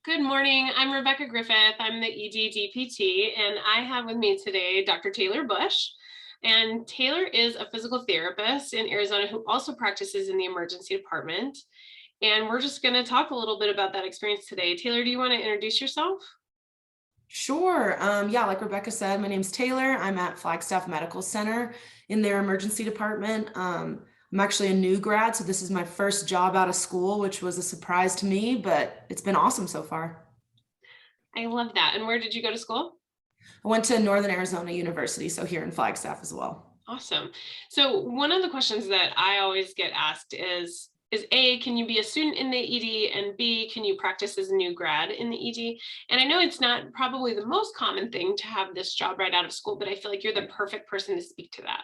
Good morning. I'm Rebecca Griffith. I'm the ED DPT, and I have with me today Dr. Taylor Bush. And Taylor is a physical therapist in Arizona who also practices in the emergency department. And we're just going to talk a little bit about that experience today. Taylor, do you want to introduce yourself? Sure. Yeah, like Rebecca said, my name's Taylor. I'm at Flagstaff Medical Center in their emergency department. I'm actually a new grad, so this is my first job out of school, which was a surprise to me, but it's been awesome so far. I love that. And where did you go to school? I went to Northern Arizona University, so here in Flagstaff as well. Awesome. So one of the questions that I always get asked is A, can you be a student in the ED? And B, can you practice as a new grad in the ED? And I know it's not probably the most common thing to have this job right out of school, but I feel like you're the perfect person to speak to that.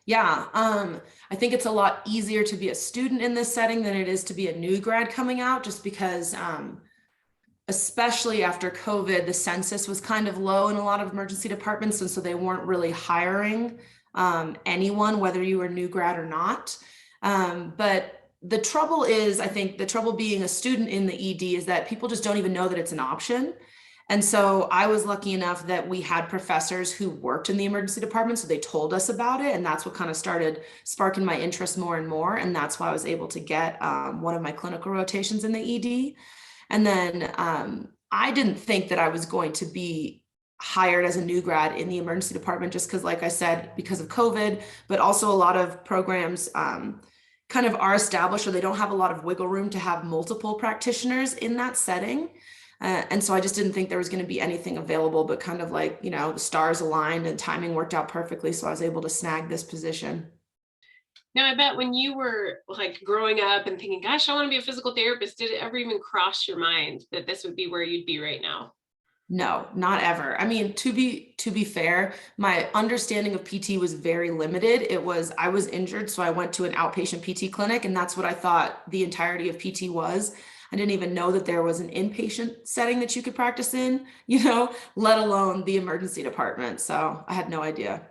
Yeah, I think it's a lot easier to be a student in this setting than it is to be a new grad coming out, just because especially after COVID, the census was kind of low in a lot of emergency departments. And so they weren't really hiring anyone, whether you were new grad or not. But the trouble is, I think the trouble being a student in the ED is that people just don't even know that it's an option. And so I was lucky enough that we had professors who worked in the emergency department. So they told us about it. And that's what kind of started sparking my interest more and more. And that's why I was able to get one of my clinical rotations in the ED. And then I didn't think that I was going to be hired as a new grad in the emergency department, just because, like I said, because of COVID, but also a lot of programs kind of are established, or they don't have a lot of wiggle room to have multiple practitioners in that setting. And so I just didn't think there was going to be anything available, but kind of like, the stars aligned and timing worked out perfectly. So I was able to snag this position. Now, I bet when you were like growing up and thinking, gosh, I want to be a physical therapist, did it ever even cross your mind that this would be where you'd be right now? No, not ever. I mean, to be fair, my understanding of PT was very limited. I was injured, so I went to an outpatient PT clinic, and that's what I thought the entirety of PT was. I didn't even know that there was an inpatient setting that you could practice in, let alone the emergency department. So I had no idea.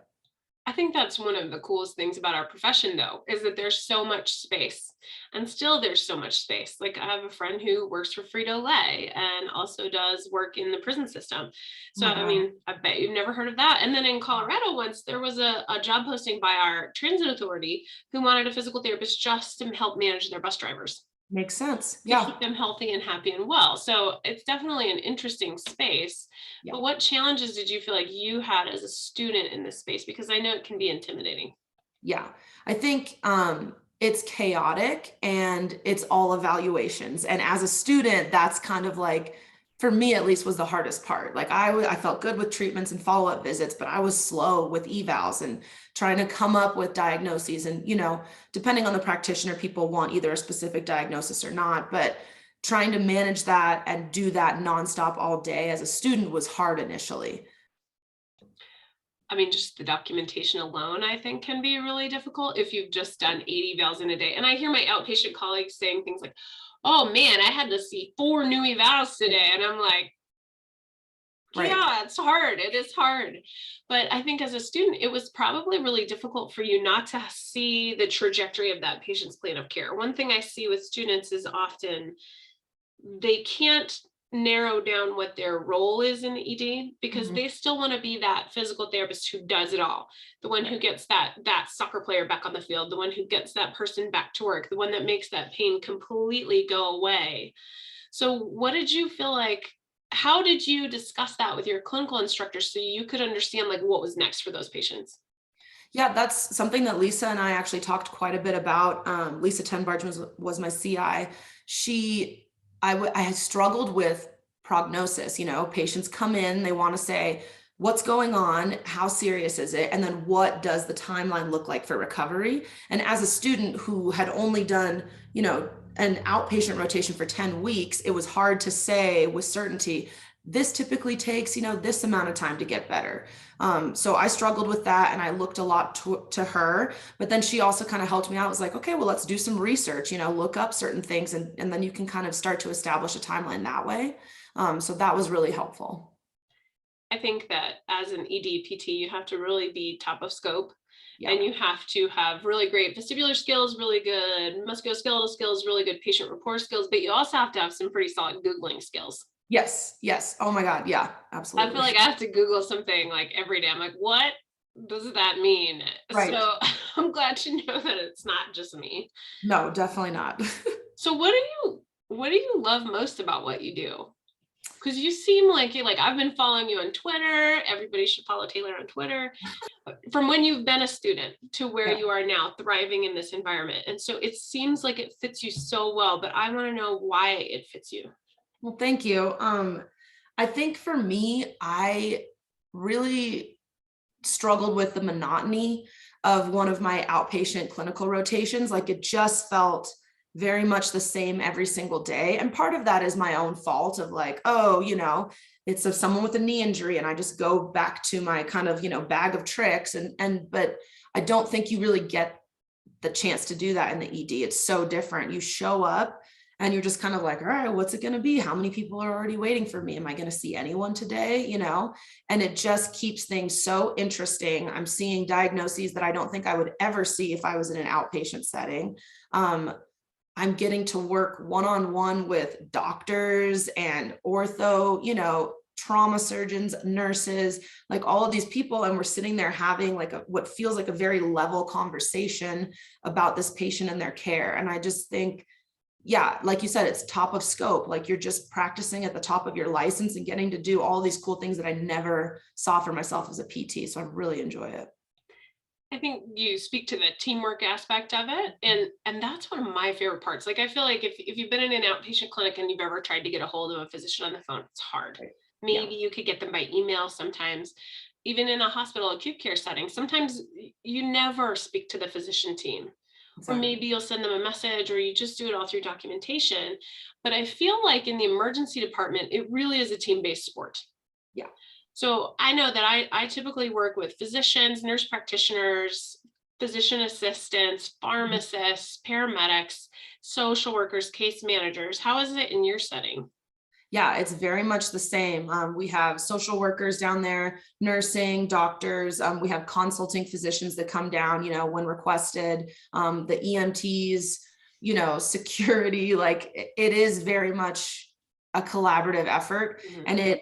I think that's one of the coolest things about our profession, though, is that there's so much space. And still, there's so much space. Like, I have a friend who works for Frito-Lay and also does work in the prison system. Oh So, my I God. mean, I bet you've never heard of that. And then in Colorado, once there was a job posting by our transit authority who wanted a physical therapist just to help manage their bus drivers, Makes sense. to Yeah. keep them healthy and happy and well. So it's definitely an interesting space. Yeah. But what challenges did you feel like you had as a student in this space? Because I know it can be intimidating. Yeah. I think it's chaotic and it's all evaluations. And as a student, that's kind of like, for me at least, was the hardest part. Like I felt good with treatments and follow-up visits, but I was slow with evals and trying to come up with diagnoses. And, depending on the practitioner, people want either a specific diagnosis or not, but trying to manage that and do that nonstop all day as a student was hard initially. I mean, just the documentation alone, I think, can be really difficult if you've just done 80 evals in a day. And I hear my outpatient colleagues saying things like, oh man, I had to see 4 new evals today. And I'm like, Right. yeah, it's hard. It is hard. But I think as a student, it was probably really difficult for you not to see the trajectory of that patient's plan of care. One thing I see with students is often they can't narrow down what their role is in the ED because Mhm. they still want to be that physical therapist who does it all, the one who gets that soccer player back on the field, the one who gets that person back to work, the one that makes that pain completely go away. So what did you feel like, how did you discuss that with your clinical instructor so you could understand like what was next for those patients? Yeah, that's something that Lisa and I actually talked quite a bit about. Lisa Tenbarge was my CI. I had struggled with prognosis. Patients come in, they want to say, what's going on? How serious is it? And then what does the timeline look like for recovery? And as a student who had only done, an outpatient rotation for 10 weeks, it was hard to say with certainty, this typically takes, this amount of time to get better. So I struggled with that and I looked a lot to her, but then she also kind of helped me out. It was like, okay, well, let's do some research, look up certain things and then you can kind of start to establish a timeline that way. So that was really helpful. I think that as an ED PT, you have to really be top of scope Yeah. And you have to have really great vestibular skills, really good musculoskeletal skills, really good patient rapport skills, but you also have to have some pretty solid Googling skills. Yes. Yes. Oh my God. Yeah, I absolutely. feel like I have to Google something like every day. I'm like, what does that mean? Right. So I'm glad to know that it's not just me. No, definitely not. So what do you love most about what you do? Because you seem like I've been following you on Twitter. Everybody should follow Taylor on Twitter. From when you've been a student to where Yeah. you are now, thriving in this environment. And so it seems like it fits you so well, but I want to know why it fits you. Well, thank you. I think for me, I really struggled with the monotony of one of my outpatient clinical rotations. Like it just felt very much the same every single day. And part of that is my own fault of like, oh, it's of someone with a knee injury and I just go back to my kind of, bag of tricks. But I don't think you really get the chance to do that in the ED. It's so different. You show up and you're just kind of like, all right, what's it going to be? How many people are already waiting for me? Am I going to see anyone today? And it just keeps things so interesting. I'm seeing diagnoses that I don't think I would ever see if I was in an outpatient setting. I'm getting to work one-on-one with doctors and ortho, trauma surgeons, nurses, like all of these people. And we're sitting there having like what feels like a very level conversation about this patient and their care. And I just think, yeah, like you said, it's top of scope. Like you're just practicing at the top of your license and getting to do all these cool things that I never saw for myself as a PT. So I really enjoy it. I think you speak to the teamwork aspect of it. And that's one of my favorite parts. Like, I feel like if you've been in an outpatient clinic and you've ever tried to get a hold of a physician on the phone, it's hard. Right. Maybe you could get them by email sometimes, even in a hospital acute care setting. Sometimes you never speak to the physician team. Or Exactly. maybe you'll send them a message or you just do it all through documentation. But I feel like in the emergency department, it really is a team-based sport. Yeah. So I know that I typically work with physicians, nurse practitioners, physician assistants, pharmacists, paramedics, social workers, case managers. How is it in your setting? Yeah, it's very much the same. We have social workers down there, nursing, doctors. We have consulting physicians that come down, when requested. The EMTs, security. Like it is very much a collaborative effort, and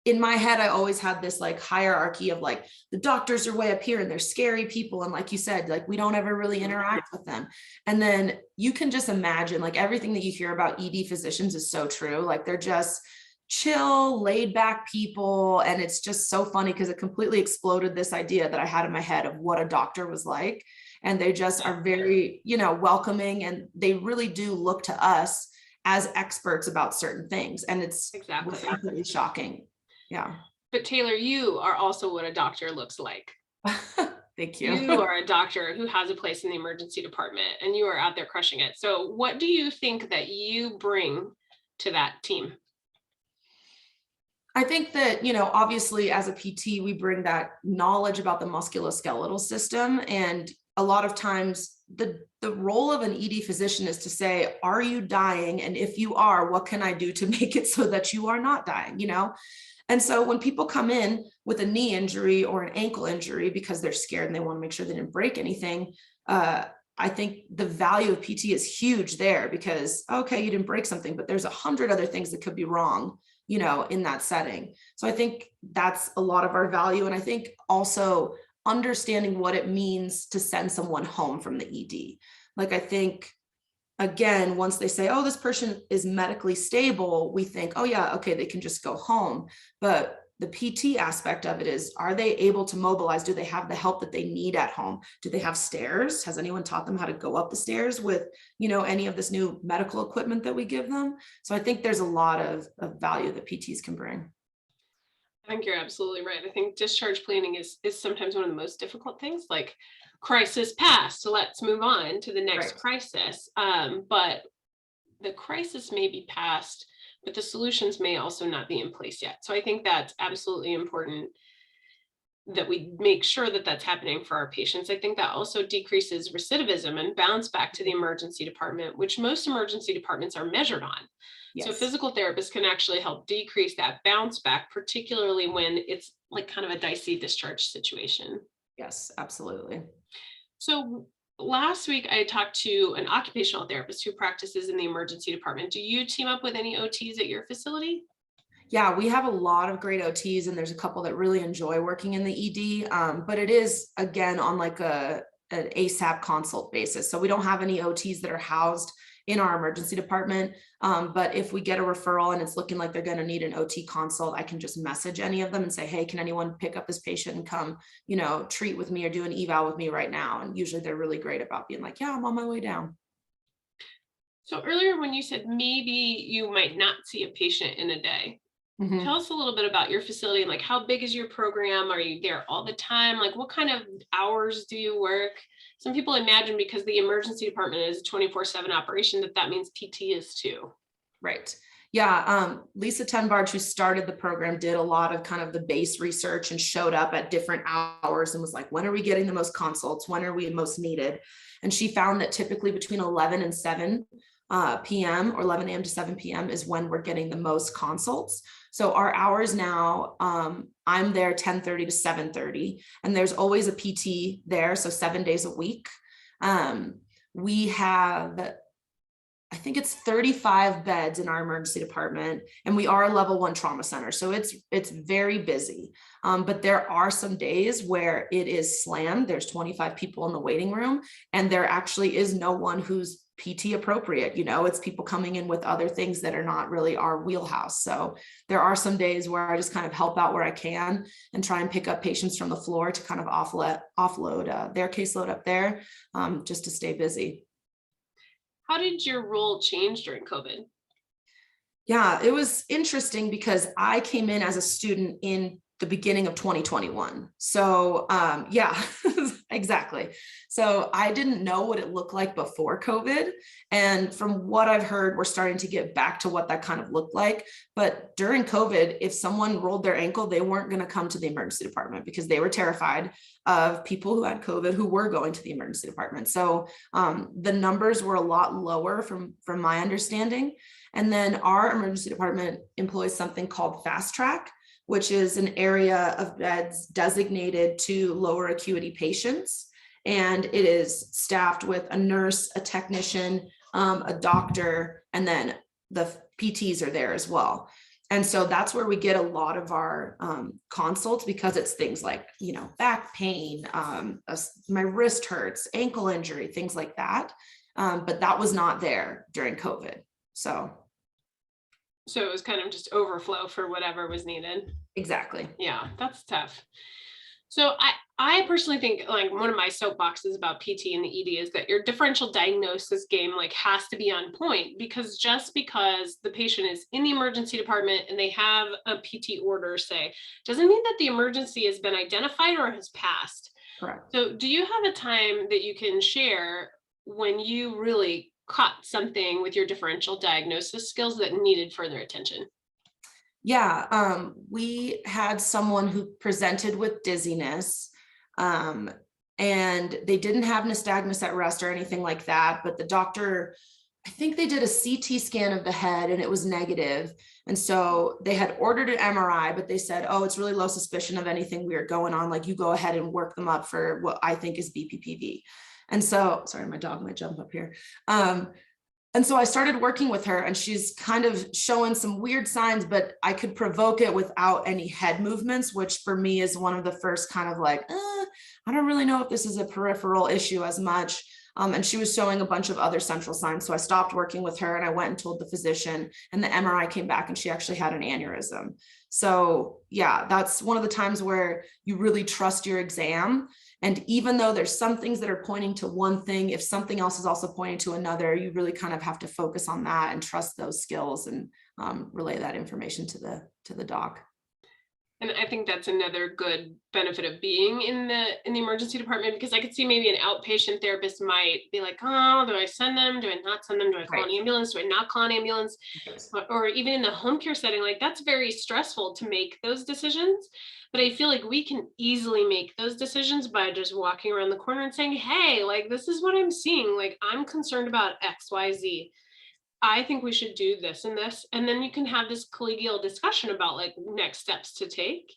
in my head, I always had this like hierarchy of like the doctors are way up here and they're scary people. And like you said, like we don't ever really interact with them. And then you can just imagine like everything that you hear about ED physicians is so true. Like they're just chill, laid back people. And it's just so funny because it completely exploded this idea that I had in my head of what a doctor was like. And they just are very, welcoming, and they really do look to us as experts about certain things. And it's Exactly. absolutely shocking. Yeah. But Taylor, you are also what a doctor looks like. Thank you. You are a doctor who has a place in the emergency department and you are out there crushing it. So what do you think that you bring to that team? I think that, obviously as a PT, we bring that knowledge about the musculoskeletal system. And a lot of times the role of an ED physician is to say, are you dying? And if you are, what can I do to make it so that you are not dying? And so when people come in with a knee injury or an ankle injury because they're scared and they want to make sure they didn't break anything, I think the value of PT is huge there because, okay, you didn't break something, but there's 100 other things that could be wrong, in that setting. So I think that's a lot of our value. And I think also understanding what it means to send someone home from the ED. Like, I think, again, once they say, oh, this person is medically stable, we think, oh yeah, okay, they can just go home. But the PT aspect of it is, are they able to mobilize? Do they have the help that they need at home? Do they have stairs? Has anyone taught them how to go up the stairs with, any of this new medical equipment that we give them? So I think there's a lot of value that PTs can bring. I think you're absolutely right. I think discharge planning is sometimes one of the most difficult things. Like, crisis passed, so let's move on to the next Right. crisis. But the crisis may be passed, but the solutions may also not be in place yet. So I think that's absolutely important that we make sure that that's happening for our patients. I think that also decreases recidivism and bounce back to the emergency department, which most emergency departments are measured on. So Yes. physical therapists can actually help decrease that bounce back, particularly when it's like kind of a dicey discharge situation. Yes, absolutely. So last week I talked to an occupational therapist who practices in the emergency department. Do you team up with any OTs at your facility? Yeah, we have a lot of great OTs, and there's a couple that really enjoy working in the ED. But it is again on like an ASAP consult basis. So we don't have any OTs that are housed in our emergency department. But if we get a referral and it's looking like they're going to need an OT consult, I can just message any of them and say, hey, can anyone pick up this patient and come, treat with me or do an eval with me right now? And usually they're really great about being like, yeah, I'm on my way down. So earlier when you said maybe you might not see a patient in a day, Mhm. tell us a little bit about your facility and like how big is your program? Are you there all the time? Like what kind of hours do you work? Some people imagine because the emergency department is a 24/7 operation that means PT is too. Right. Yeah. Lisa Tenbarge, who started the program, did a lot of kind of the base research and showed up at different hours and was like, when are we getting the most consults? When are we most needed? And she found that typically between 11 and 7 p.m. or 11 a.m. to 7 p.m. is when we're getting the most consults. So our hours now, I'm there 10:30 to 7:30, and there's always a PT there. So 7 days a week. We have, I think it's 35 beds in our emergency department, and we are a level 1 trauma center. So it's very busy. But there are some days where it is slammed. There's 25 people in the waiting room, and there actually is no one who's PT appropriate. It's people coming in with other things that are not really our wheelhouse. So there are some days where I just kind of help out where I can and try and pick up patients from the floor to kind of offload their caseload up there, just to stay busy. How did your role change during COVID? Yeah, it was interesting because I came in as a student in the beginning of 2021. So, yeah, exactly. So I didn't know what it looked like before COVID. And from what I've heard, we're starting to get back to what that kind of looked like. But during COVID, if someone rolled their ankle, they weren't going to come to the emergency department because they were terrified of people who had COVID who were going to the emergency department. So the numbers were a lot lower from my understanding. And then our emergency department employs something called Fast Track, which is an area of beds designated to lower acuity patients. And it is staffed with a nurse, a technician, a doctor, and then the PTs are there as well. And so that's where we get a lot of our consults, because it's things like, back pain, my wrist hurts, ankle injury, things like that. But that was not there during COVID. So So it was kind of just overflow for whatever was needed. exactly. Yeah, that's tough. So I personally think like one of my soapboxes about PT and the ED is that your differential diagnosis game like has to be on point, because just because the patient is in the emergency department and they have a PT order, say, doesn't mean that the emergency has been identified or has passed. Correct. So do you have a time that you can share when you really caught something with your differential diagnosis skills that needed further attention? Yeah, we had someone who presented with dizziness, and they didn't have nystagmus at rest or anything like that, but the doctor, I think they did a CT scan of the head and it was negative. And so they had ordered an MRI, but they said, oh, it's really low suspicion of anything weird going on. Like, you go ahead and work them up for what I think is BPPV. And so, sorry, my dog might jump up here. And so I started working with her, and she's kind of showing some weird signs, but I could provoke it without any head movements, which for me is one of the first kind of like, I don't really know if this is a peripheral issue as much. And she was showing a bunch of other central signs. So I stopped working with her and I went and told the physician, and the MRI came back and she actually had an aneurysm. So yeah, that's one of the times where you really trust your exam. And even though there's some things that are pointing to one thing, if something else is also pointing to another, you really kind of have to focus on that and trust those skills and relay that information to the doc. And I think that's another good benefit of being in the emergency department, because I could see maybe an outpatient therapist might be like, oh, do I send them? Do I not send them? Do I call an Right. ambulance? Do I not call an ambulance? Or even in the home care setting, like that's very stressful to make those decisions. But I feel like we can easily make those decisions by just walking around the corner and saying, hey, like this is what I'm seeing. Like I'm concerned about XYZ. I think we should do this and this. And then you can have this collegial discussion about like next steps to take.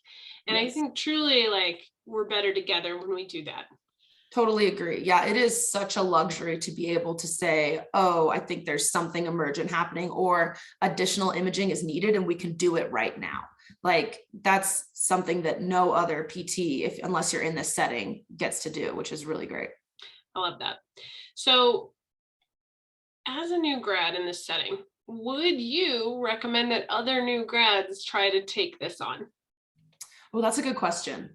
And I Yes. think truly like we're better together when we do that. Totally agree. Yeah, it is such a luxury to be able to say, oh, I think there's something emergent happening or additional imaging is needed and we can do it right now. Like that's something that no other PT, unless you're in this setting, gets to do, which is really great. I love that. So as a new grad in this setting, would you recommend that other new grads try to take this on? Well, that's a good question.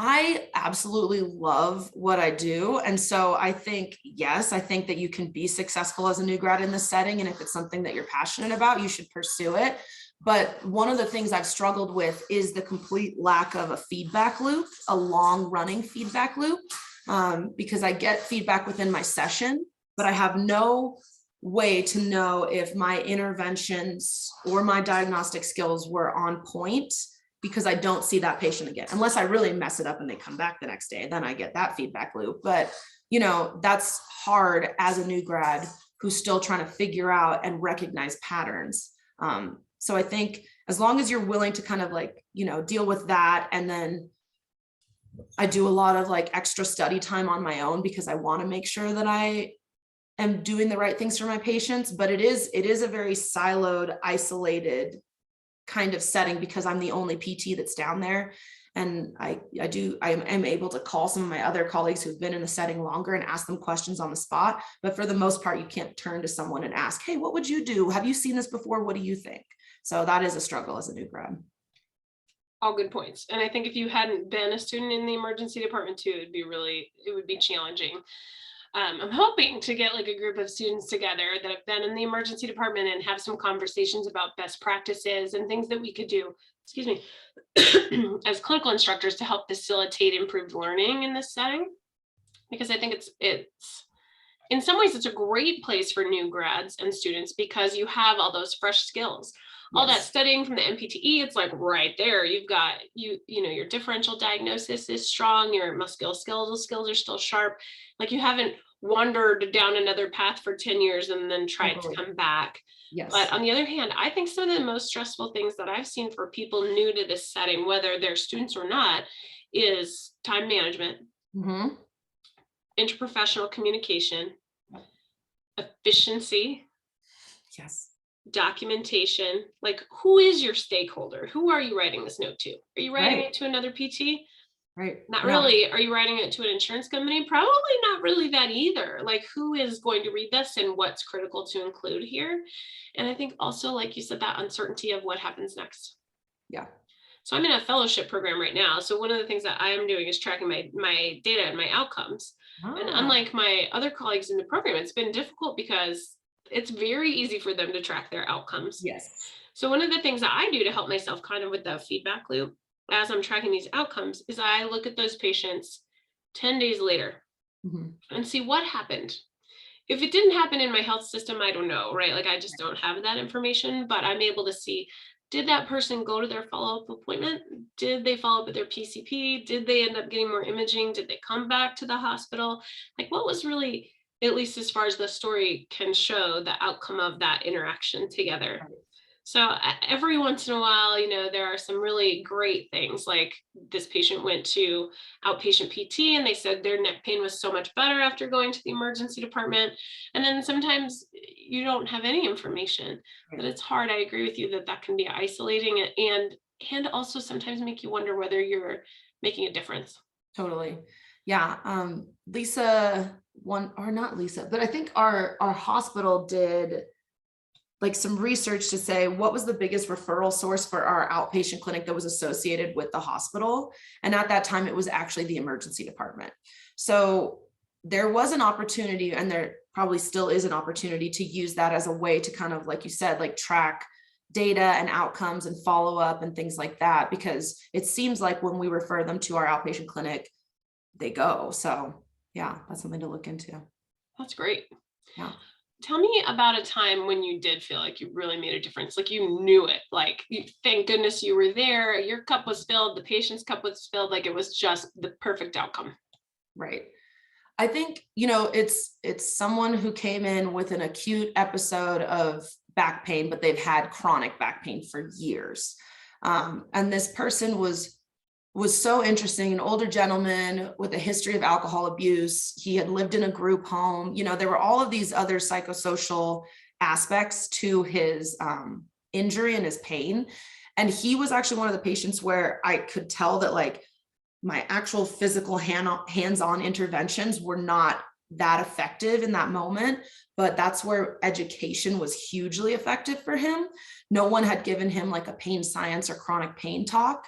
I absolutely love what I do. And so I think, yes, I think that you can be successful as a new grad in this setting. And if it's something that you're passionate about, you should pursue it. But one of the things I've struggled with is the complete lack of a feedback loop, a long running feedback loop, because I get feedback within my session, but I have no way to know if my interventions or my diagnostic skills were on point, because I don't see that patient again, unless I really mess it up and they come back the next day, then I get that feedback loop. But, that's hard as a new grad who's still trying to figure out and recognize patterns. So I think as long as you're willing to kind of deal with that. And then I do a lot of extra study time on my own because I want to make sure that I am doing the right things for my patients. But it is a very siloed, isolated kind of setting because I'm the only PT that's down there. And I am able to call some of my other colleagues who've been in the setting longer and ask them questions on the spot. But for the most part, you can't turn to someone and ask, hey, what would you do? Have you seen this before? What do you think? So that is a struggle as a new grad. All good points. And I think if you hadn't been a student in the emergency department too, it would be challenging. I'm hoping to get a group of students together that have been in the emergency department and have some conversations about best practices and things that we could do, excuse me, as clinical instructors to help facilitate improved learning in this setting. Because I think it's in some ways, it's a great place for new grads and students because you have all those fresh skills. All that studying from the MPTE, it's right there. You've got, your differential diagnosis is strong, your musculoskeletal skills are still sharp. You haven't wandered down another path for 10 years and then tried to come back. Yes. But on the other hand, I think some of the most stressful things that I've seen for people new to this setting, whether they're students or not, is time management, interprofessional communication, efficiency. Yes. Documentation. Who is your stakeholder? Who are you writing this note to? Are you writing it to another PT? Right. Not really. Are you writing it to an insurance company? Probably not really that either. Who is going to read this and what's critical to include here? And I think also, like you said, that uncertainty of what happens next. Yeah. So I'm in a fellowship program right now. So one of the things that I am doing is tracking my data and my outcomes. And unlike my other colleagues in the program, it's been difficult because it's very easy for them to track their outcomes. Yes. So one of the things that I do to help myself kind of with the feedback loop as I'm tracking these outcomes is I look at those patients 10 days later and see what happened. If it didn't happen in my health system, I don't know, right? I just don't have that information, but I'm able to see, did that person go to their follow-up appointment? Did they follow up with their PCP? Did they end up getting more imaging? Did they come back to the hospital? What was really, at least as far as the story can show, the outcome of that interaction together? Right. So every once in a while, there are some really great things, like this patient went to outpatient PT and they said their neck pain was so much better after going to the emergency department. And then sometimes you don't have any information, but it's hard. I agree with you that can be isolating and also sometimes make you wonder whether you're making a difference. Totally. Yeah. Lisa, not Lisa, but I think our hospital did some research to say what was the biggest referral source for our outpatient clinic that was associated with the hospital. And at that time, it was actually the emergency department. So there was an opportunity, and there probably still is an opportunity, to use that as a way to kind of, like you said, track data and outcomes and follow up and things like that, because it seems like when we refer them to our outpatient clinic, they go. So yeah, that's something to look into. That's great. Yeah. Tell me about a time when you did feel like you really made a difference, you knew it, thank goodness you were there, your cup was filled, the patient's cup was filled, it was just the perfect outcome. Right. I think, it's someone who came in with an acute episode of back pain, but they've had chronic back pain for years. And this person was was so interesting. An older gentleman with a history of alcohol abuse. He had lived in a group home. You know, there were all of these other psychosocial aspects to his injury and his pain. And he was actually one of the patients where I could tell that like my actual physical hands-on interventions were not that effective in that moment, but that's where education was hugely effective for him. No one had given him like a pain science or chronic pain talk.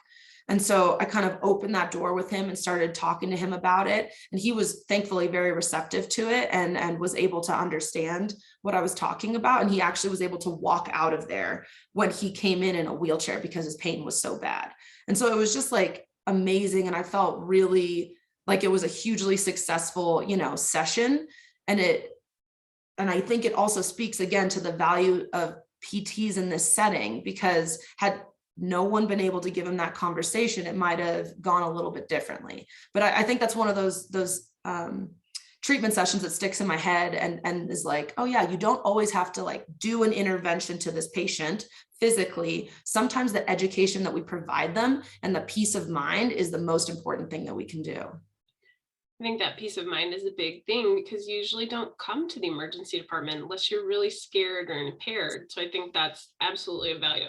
And so I kind of opened that door with him and started talking to him about it. And he was thankfully very receptive to it and was able to understand what I was talking about. And he actually was able to walk out of there when he came in a wheelchair because his pain was so bad. And so it was just like amazing. And I felt really like it was a hugely successful, you know, session. And I think it also speaks again to the value of PTs in this setting, because had no one been able to give him that conversation, it might have gone a little bit differently. But I think that's one of those treatment sessions that sticks in my head and is like, oh yeah, you don't always have to like do an intervention to this patient physically. Sometimes the education that we provide them and the peace of mind is the most important thing that we can do. I think that peace of mind is a big thing, because you usually don't come to the emergency department unless you're really scared or impaired. So I think that's absolutely a value.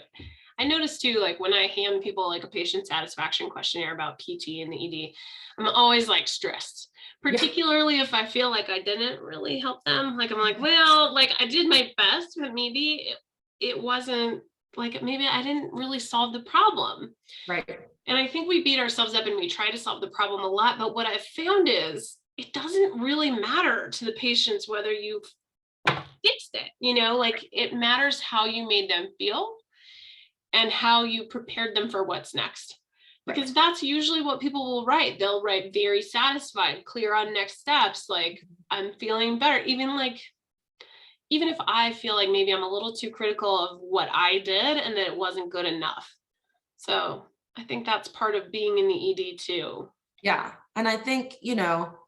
I noticed too, like when I hand people like a patient satisfaction questionnaire about PT and the ED, I'm always like stressed, particularly if I feel like I didn't really help them. Like I'm like, well, like I did my best, but maybe it wasn't like, maybe I didn't really solve the problem. Right. And I think we beat ourselves up and we try to solve the problem a lot. But what I've found is it doesn't really matter to the patients whether you've fixed it, you know, like it matters how you made them feel and how you prepared them for what's next. Because that's usually what people will write. They'll write very satisfied, clear on next steps, like I'm feeling better. Even if I feel like maybe I'm a little too critical of what I did and that it wasn't good enough. So I think that's part of being in the ED too. Yeah. And I think, you know,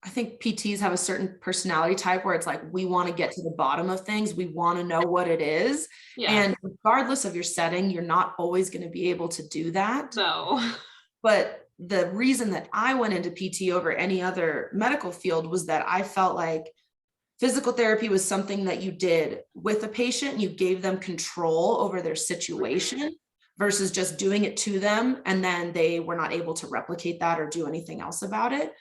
I think PTs have a certain personality type where it's like, we want to get to the bottom of things. We want to know what it is. Yeah. And regardless of your setting, you're not always going to be able to do that. So, but the reason that I went into PT over any other medical field was that I felt like physical therapy was something that you did with a patient. You gave them control over their situation versus just doing it to them. And then they were not able to replicate that or do anything else about it.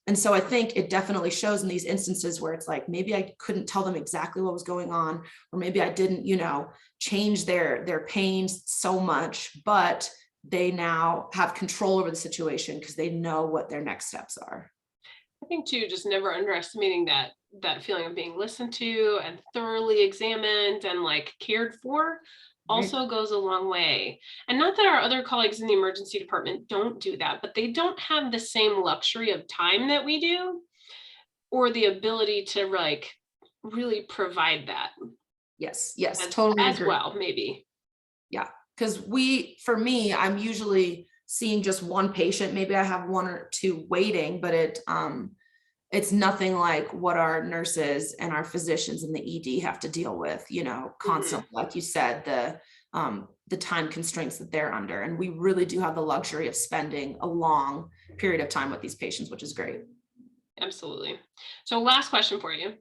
And so I think it definitely shows in these instances where it's like, maybe I couldn't tell them exactly what was going on, or maybe I didn't, you know, change their pains so much, but they now have control over the situation because they know what their next steps are. I think too, just never underestimating that feeling of being listened to and thoroughly examined and like cared for also goes a long way. And not that our other colleagues in the emergency department don't do that, but they don't have the same luxury of time that we do, or the ability to like really provide that. Yes, totally as agree. well, maybe. Yeah, because for me, I'm usually seeing just one patient. Maybe I have one or two waiting, but it's nothing like what our nurses and our physicians in the ED have to deal with, you know, constantly, like you said, the time constraints that they're under. And we really do have the luxury of spending a long period of time with these patients, which is great. Absolutely. So last question for you.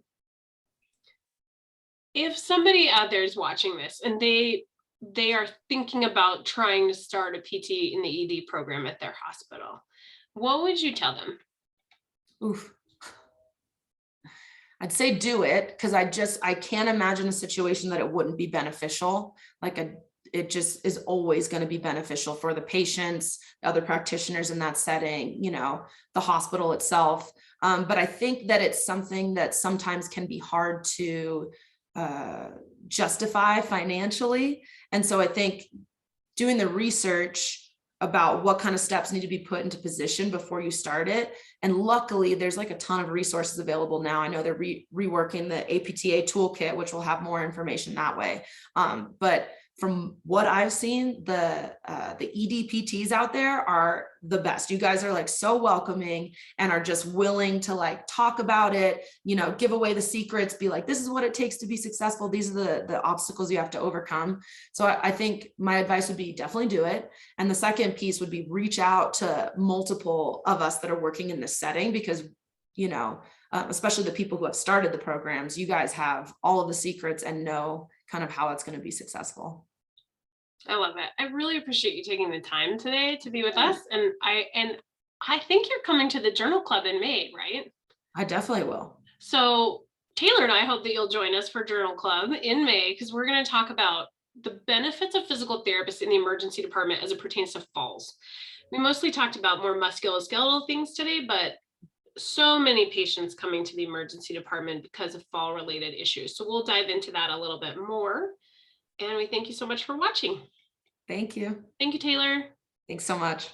If somebody out there is watching this and they are thinking about trying to start a PT in the ED program at their hospital, what would you tell them? Oof. I'd say do it, because I can't imagine a situation that it wouldn't be beneficial. It just is always going to be beneficial for the patients, the other practitioners in that setting, you know, the hospital itself. But I think that it's something that sometimes can be hard to justify financially. And so I think doing the research about what kind of steps need to be put into position before you start it. And luckily there's like a ton of resources available now. I know they're reworking the APTA toolkit, which will have more information that way. But from what I've seen, the EDPTs out there are the best. You guys are like so welcoming and are just willing to like talk about it, you know, give away the secrets, be like, this is what it takes to be successful. These are the obstacles you have to overcome. So I think my advice would be definitely do it. And the second piece would be reach out to multiple of us that are working in this setting, because, you know, especially the people who have started the programs, you guys have all of the secrets and know kind of how it's going to be successful. I love it. I really appreciate you taking the time today to be with us. And I think you're coming to the Journal Club in May, right? I definitely will. So Taylor and I hope that you'll join us for Journal Club in May, because we're going to talk about the benefits of physical therapists in the emergency department as it pertains to falls. We mostly talked about more musculoskeletal things today, but so many patients coming to the emergency department because of fall related issues. So we'll dive into that a little bit more. And we thank you so much for watching. Thank you. Thank you, Taylor. Thanks so much.